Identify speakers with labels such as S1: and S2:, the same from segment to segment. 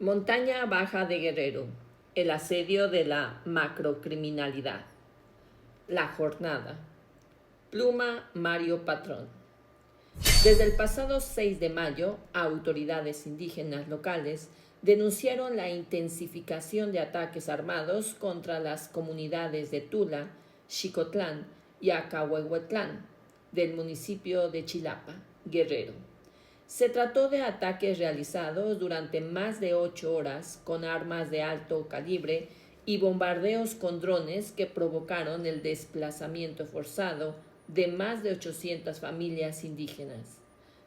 S1: Montaña Baja de Guerrero, el asedio de la macrocriminalidad. La jornada. Pluma Mario Patrón. Desde el pasado 6 de mayo, autoridades indígenas locales denunciaron la intensificación de ataques armados contra las comunidades de Tula, Xicotlán y Acahuehuetlán del municipio de Chilapa, Guerrero. Se trató de ataques realizados durante más de 8 horas con armas de alto calibre y bombardeos con drones que provocaron el desplazamiento forzado de más de 800 familias indígenas,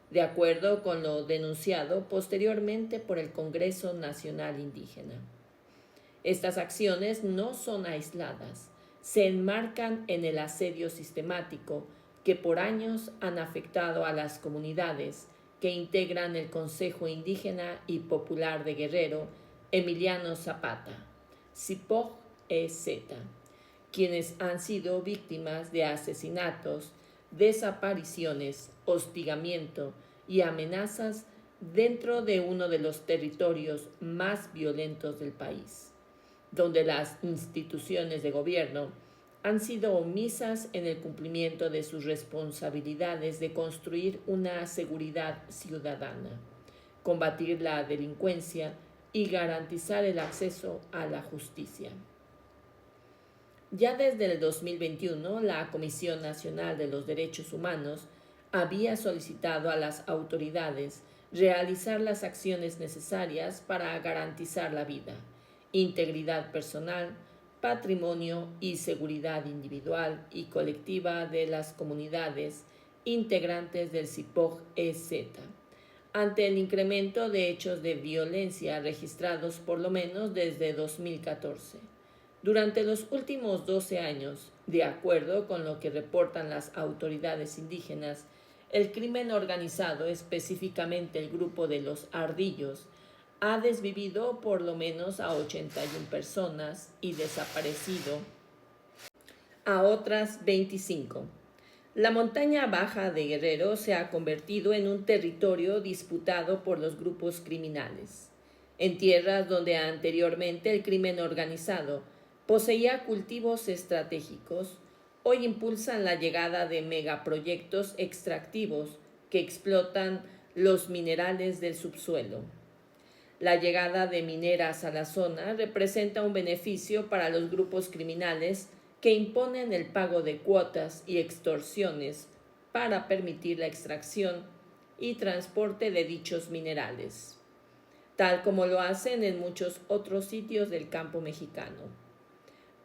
S1: de acuerdo con lo denunciado posteriormente por el Congreso Nacional Indígena. Estas acciones no son aisladas, se enmarcan en el asedio sistemático que por años han afectado a las comunidades que integran el Consejo Indígena y Popular de Guerrero, Emiliano Zapata, CIPOG-EZ, quienes han sido víctimas de asesinatos, desapariciones, hostigamiento y amenazas dentro de uno de los territorios más violentos del país, donde las instituciones de gobierno han sido omisas en el cumplimiento de sus responsabilidades de construir una seguridad ciudadana, combatir la delincuencia y garantizar el acceso a la justicia. Ya desde el 2021, la Comisión Nacional de los Derechos Humanos había solicitado a las autoridades realizar las acciones necesarias para garantizar la vida, integridad personal, patrimonio y seguridad individual y colectiva de las comunidades integrantes del CIPOG-EZ, ante el incremento de hechos de violencia registrados por lo menos desde 2014. Durante los últimos 12 años, de acuerdo con lo que reportan las autoridades indígenas, el crimen organizado, específicamente el grupo de los Ardillos, ha desvivido por lo menos a 81 personas y desaparecido a otras 25. La montaña baja de Guerrero se ha convertido en un territorio disputado por los grupos criminales. En tierras donde anteriormente el crimen organizado poseía cultivos estratégicos, hoy impulsan la llegada de megaproyectos extractivos que explotan los minerales del subsuelo. La llegada de mineras a la zona representa un beneficio para los grupos criminales que imponen el pago de cuotas y extorsiones para permitir la extracción y transporte de dichos minerales, tal como lo hacen en muchos otros sitios del campo mexicano.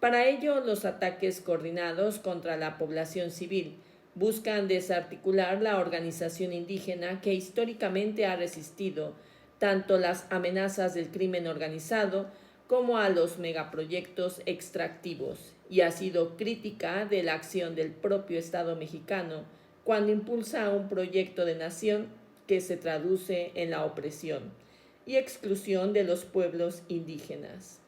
S1: Para ello, los ataques coordinados contra la población civil buscan desarticular la organización indígena que históricamente ha resistido tanto las amenazas del crimen organizado como a los megaproyectos extractivos, y ha sido crítica de la acción del propio Estado mexicano cuando impulsa un proyecto de nación que se traduce en la opresión y exclusión de los pueblos indígenas.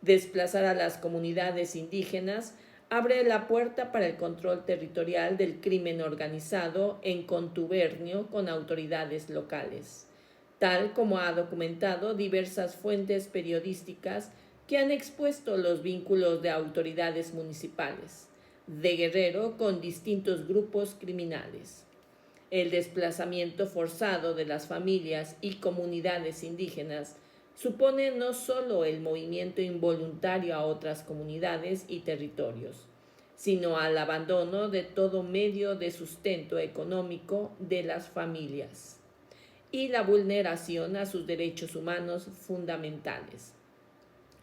S1: Desplazar a las comunidades indígenas abre la puerta para el control territorial del crimen organizado en contubernio con autoridades locales, tal como ha documentado diversas fuentes periodísticas que han expuesto los vínculos de autoridades municipales de Guerrero con distintos grupos criminales. El desplazamiento forzado de las familias y comunidades indígenas supone no solo el movimiento involuntario a otras comunidades y territorios, sino al abandono de todo medio de sustento económico de las familias y la vulneración a sus derechos humanos fundamentales.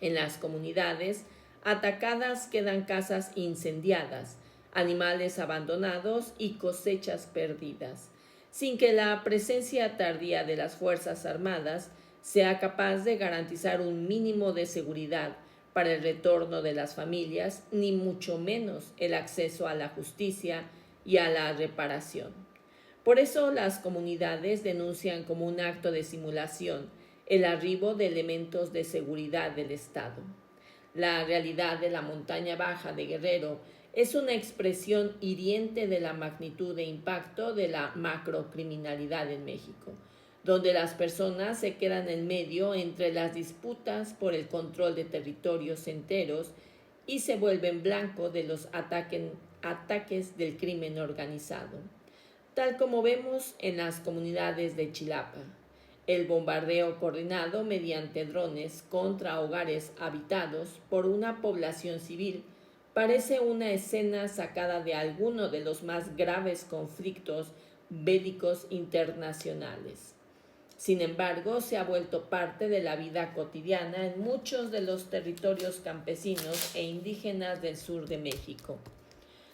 S1: En las comunidades atacadas quedan casas incendiadas, animales abandonados y cosechas perdidas, sin que la presencia tardía de las Fuerzas Armadas sea capaz de garantizar un mínimo de seguridad para el retorno de las familias, ni mucho menos el acceso a la justicia y a la reparación. Por eso las comunidades denuncian como un acto de simulación el arribo de elementos de seguridad del Estado. La realidad de la montaña baja de Guerrero es una expresión hiriente de la magnitud de impacto de la macrocriminalidad en México, donde las personas se quedan en medio entre las disputas por el control de territorios enteros y se vuelven blanco de los ataques del crimen organizado, tal como vemos en las comunidades de Chilapa. El bombardeo coordinado mediante drones contra hogares habitados por una población civil parece una escena sacada de alguno de los más graves conflictos bélicos internacionales. Sin embargo, se ha vuelto parte de la vida cotidiana en muchos de los territorios campesinos e indígenas del sur de México.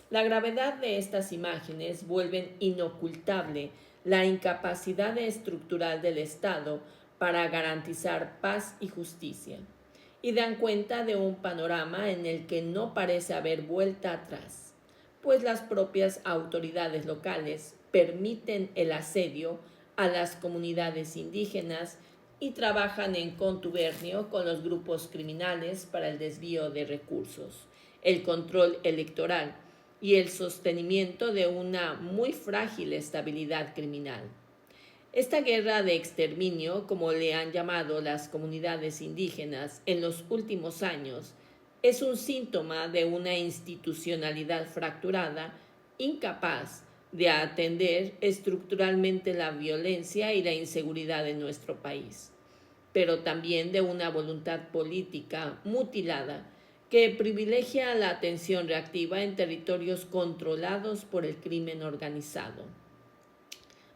S1: La gravedad de estas imágenes vuelven inocultable la incapacidad estructural del Estado para garantizar paz y justicia, y dan cuenta de un panorama en el que no parece haber vuelta atrás, pues las propias autoridades locales permiten el asedio a las comunidades indígenas y trabajan en contubernio con los grupos criminales para el desvío de recursos, el control electoral y el sostenimiento de una muy frágil estabilidad criminal. Esta guerra de exterminio, como le han llamado las comunidades indígenas en los últimos años, es un síntoma de una institucionalidad fracturada, incapaz de atender estructuralmente la violencia y la inseguridad en nuestro país, pero también de una voluntad política mutilada que privilegia la atención reactiva en territorios controlados por el crimen organizado.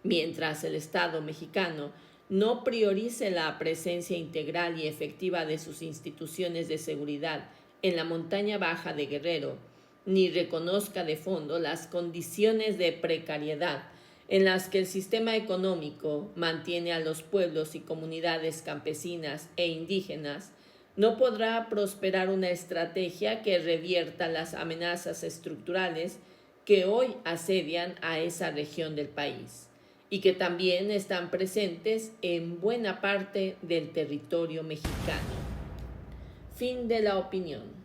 S1: Mientras el Estado mexicano no priorice la presencia integral y efectiva de sus instituciones de seguridad en la montaña baja de Guerrero, ni reconozca de fondo las condiciones de precariedad en las que el sistema económico mantiene a los pueblos y comunidades campesinas e indígenas, no podrá prosperar una estrategia que revierta las amenazas estructurales que hoy asedian a esa región del país y que también están presentes en buena parte del territorio mexicano. Fin de la opinión.